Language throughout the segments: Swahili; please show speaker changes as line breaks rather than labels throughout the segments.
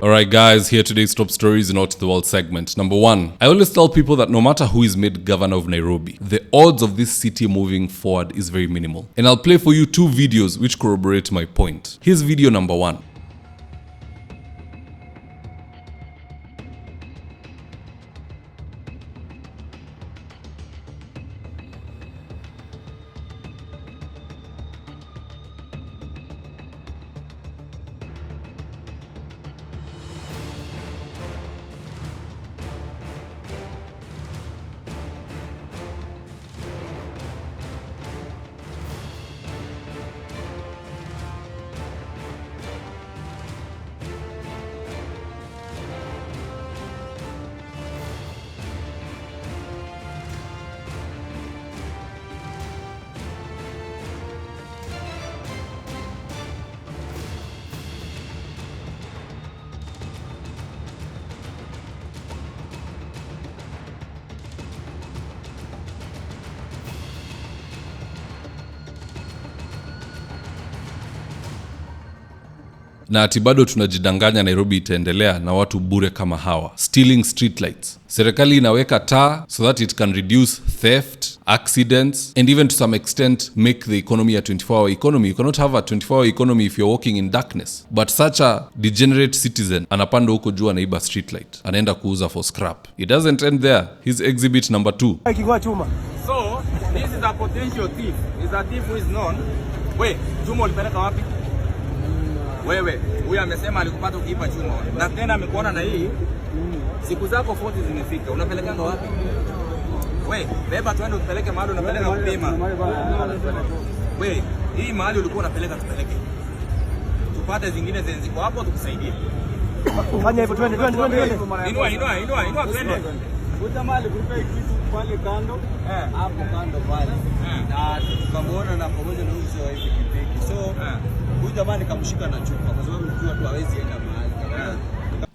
Alright guys, here today's top stories in Out to the World segment. Number 1, I always tell people that no matter who is made governor of Nairobi, the odds of this city moving forward is very minimal. And I'll play for you 2 videos which corroborate my point. Here's video number 1. Na ati bado tunajidanganya Nairobi itaendelea na watu bure kama hawa. Stealing street lights. Serikali inaweka taa so that it can reduce theft, accidents, and even to some extent make the economy a 24-hour economy. You cannot have a 24-hour economy if you're walking in darkness. But such a degenerate citizen anapanda huko juu anaiba street light. Anaenda kuuza for scrap. It doesn't end there. Here's exhibit number 2.
So, this is a potential thief. Is a thief who is known. Wait, chuma ulipeleka wapi? Wewe, huyu amesema alikupata ukiipa chuma. Na tena amekuona na hii. Siku zako 40 zimefika. Unapelekanga wapi? Wewe, beba twende upeleke mahali unapeleka kupima. Wewe, hii mahali ulikuwa unapeleka tupeleke. Tupate zingine ziko hapo tukusaidie.
Fanya hivyo twende.
Inua twende.
Kuja mahali kulipa kitu pale kando. Hapo kando pale. Na tukamwona na pamoja na uzo wa hivi kipeki. So, huyu jamani kamshika na chupa kwa sababu mtu hawezi enda mahali.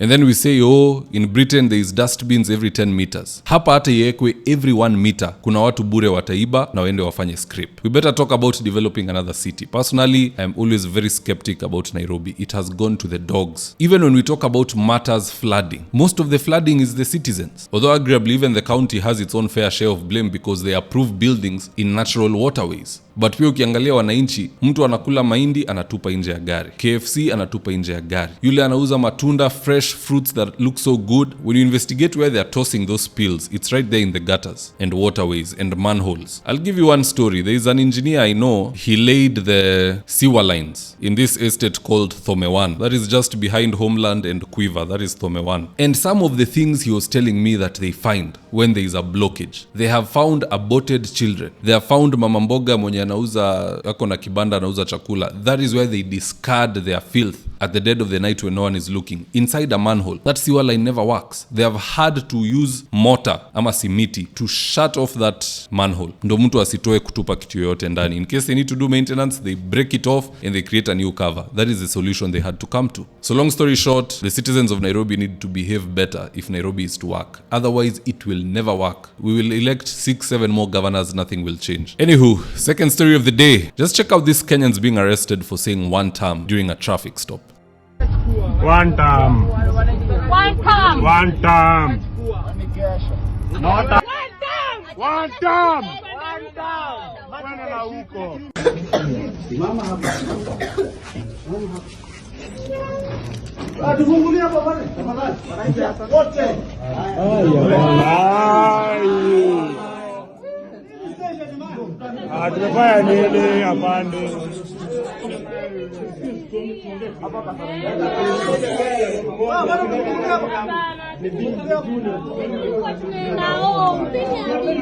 And then we say, oh, in Britain there is dustbins every 10 meters. Hapa hata iwekwe every 1 meter. Kuna watu bure wataiba na waende wafanye scrape. We better talk about developing another city. Personally, I am always very skeptic about Nairobi. It has gone to the dogs. Even when we talk about matters flooding, most of the flooding is the citizens. Although arguably even the county has its own fair share of blame because they approve buildings in natural waterways. But pia ukiangalia wananchi, mtu anakula mahindi anatupa nje ya gari. KFC anatupa nje ya gari. Yule anauza matunda, fresh fruits that look so good. When you investigate where they are tossing those pills, it's right there in the gutters and waterways and manholes. I'll give you one story. There is an engineer I know. He laid the sewer lines in this estate called Thomewan. That is just behind Homeland and Quiver. That is Thomewan. And some of the things he was telling me that they find when there is a blockage. They have found aborted children. They have found mama mboga mwenye anauza yako na kibanda anauza chakula. That is where they discard their filth at the dead of the night when no one is looking, inside a manhole. That sewer line never works. They have had to use mortar ama simiti to shut off that manhole. Ndo mtu asitoe kutupa kitu yoyote ndani. In case they need to do maintenance, they break it off and they create a new cover. That is the solution they had to come to. So long story short, the citizens of Nairobi need to behave better if Nairobi is to work. Otherwise, it will never work. We will elect 6-7 more governors, nothing will change. Anywho, second story of the day. Just check out these Kenyans being arrested for saying one term during a traffic stop.
One term.
One term.
One term. Not a
One term.
one term.
One term.
Bwana na huko.
Mama hapa. Tufungulie hapa bwana. Tafadhali. Wote.
Tumefanya nini apande?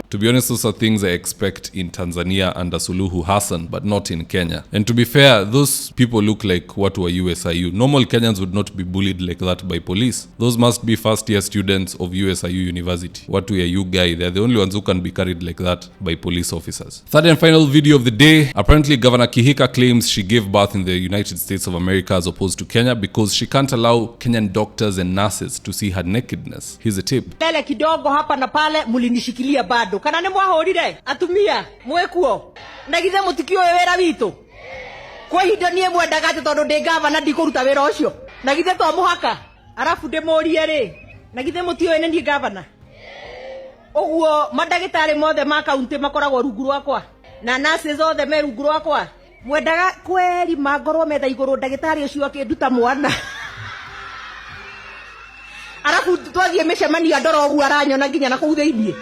To be honest, those are things I expect in Tanzania under Suluhu Hassan, but not in Kenya. And to be fair, those people look like watu wa USIU. Normal Kenyans would not be bullied like that by police. Those must be first-year students of USIU University. Watu ya you guy, they're the only ones who can be carried like that by police officers. Third and final video of the day. Apparently, Governor Kihika claims she gave birth in the United States of America as opposed to Kenya because she can't allow Kenyan doctors and nurses to see her nakedness. Here's a tip.
Lele kidogo hapa na pale mulinishikilia bado. Kana ne mwahorire atumia mwekuo. Ndagize mutikio wera witu. Kwa hindo nie mwendaga tondu ndi gavana ndikuruta wira ucio. Ndagize to muhaka. arabu ndĩmũrie rĩ na githĩ mũtiũĩ nĩ niĩ gavana ũguo mandagĩtarĩ mothe ma kaunti makoragwo rungu rwakwa na nurses othe me rungu rwakwa mwendaga kweri mangorwo metha igũrũ ndagĩtarĩ ũcio akĩnduta mwana arabu twathiĩ mĩcemanio ndora ũguo aranyona nginya na kũu thĩiniĩ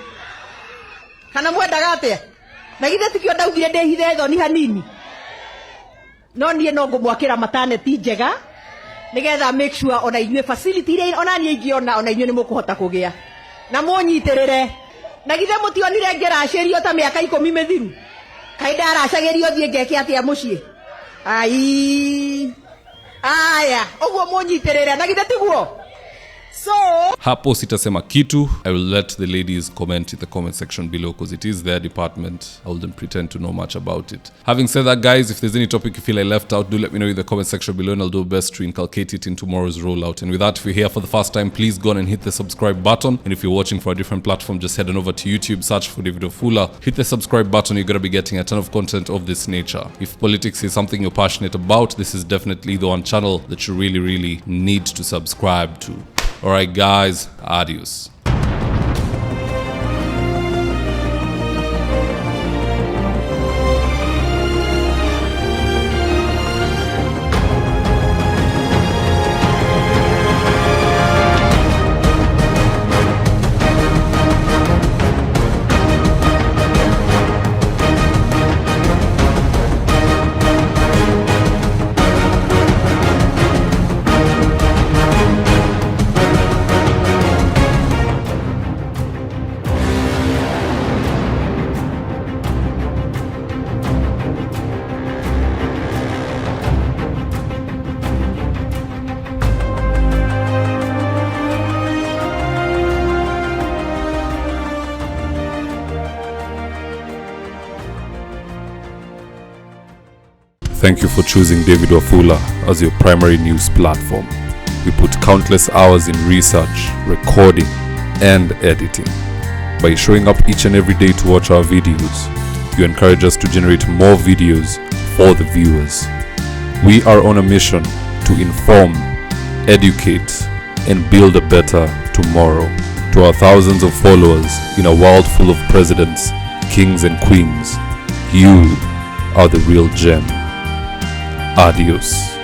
kana mwendaga atĩa na githĩ tikĩo ndaugire ndĩhithe thoni hanini no niĩ no ngũmwakĩra mataneti njega nigetha make sure ona inyuĩ facility iria ona niĩ ingĩona ona inyuĩ nĩ mũkũhota kũgĩa na mũnyitĩrĩre na githĩ mũtionire ngĩracĩrio ta mĩaka 10 mĩthiru kaĩ ndaracagĩrio thiĩ ngeke atĩa mũciĩ aya ũguo mũnyitĩrĩre na githĩ tiguo so
hapo sitasema kitu. I will let the ladies comment in the comment section below because it is their department. I wouldn't pretend to know much about it. Having said that, guys, if there's any topic you feel I left out, do let me know in the comment section below and I'll do my best to inculcate it in tomorrow's rollout. And with that, if you're here for the first time, please go on and hit the subscribe button. And if you're watching for a different platform, just head on over to YouTube, search for David Wafula, hit the subscribe button. You're going to be getting a ton of content of this nature. If politics is something you're passionate about, this is definitely the one channel that you really need to subscribe to. Alright guys, adios. Thank you for choosing David Wafula as your primary news platform. We put countless hours in research, recording, and editing. By showing up each and every day to watch our videos, you encourage us to generate more videos for the viewers. We are on a mission to inform, educate, and build a better tomorrow. To our thousands of followers in a world full of presidents, kings, and queens, you are the real gem. Adios.